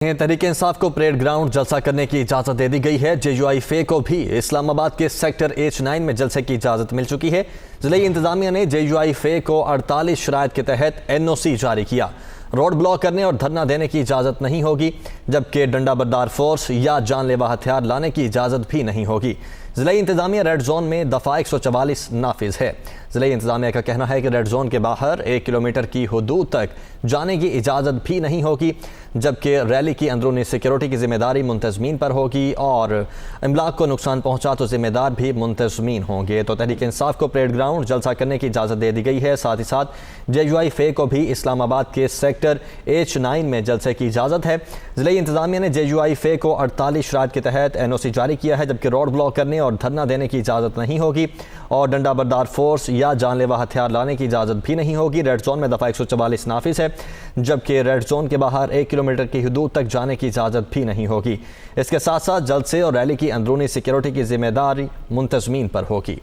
تحریک انصاف کو parade ground جلسہ کرنے کی اجازت دے دی گئی ہے۔ JUI کو بھی اسلام آباد کے سیکٹر H9 میں جلسے کی اجازت مل چکی ہے۔ ضلعی انتظامیہ نے JUI کو 48 شرائط کے تحت NOC جاری کیا۔ روڈ بلاک کرنے اور دھرنا دینے کی اجازت نہیں ہوگی، جبکہ ڈنڈا بردار فورس یا جان لیوا ہتھیار لانے کی اجازت بھی نہیں ہوگی۔ ضلعی انتظامیہ ریڈ زون میں دفعہ 144 نافذ ہے۔ ضلعی انتظامیہ کا کہنا ہے کہ ریڈ زون کے باہر 1 کلومیٹر کی حدود تک جانے کی اجازت بھی نہیں ہوگی، جبکہ ریلی کی اندرونی سیکیورٹی کی ذمہ داری منتظمین پر ہوگی اور املاک کو نقصان پہنچا تو ذمہ دار بھی منتظمین ہوں گے۔ تو تحریک انصاف کو پریڈ گراؤنڈ جلسہ کرنے کی اجازت دے دی گئی ہے، ساتھ ہی ساتھ JUI کو بھی اسلام آباد کے سیکٹر H9 میں جلسے کی اجازت ہے۔ ضلعی انتظامیہ نے JUI کو 48 شرائط کے تحت NOC جاری کیا ہے، جبکہ روڈ بلاک کرنے اور دھرنا دینے کی اجازت نہیں ہوگی اور ڈنڈا بردار فورس یا جان لیوا ہتھیار لانے کی اجازت بھی نہیں ہوگی۔ ریڈ زون میں دفعہ 144 نافذ ہے، جبکہ ریڈ زون کے باہر 1 کلومیٹر کی حدود تک جانے کی اجازت بھی نہیں ہوگی۔ اس کے ساتھ ساتھ جلسے اور ریلی کی اندرونی سیکیورٹی کی ذمہ داری منتظمین پر ہوگی۔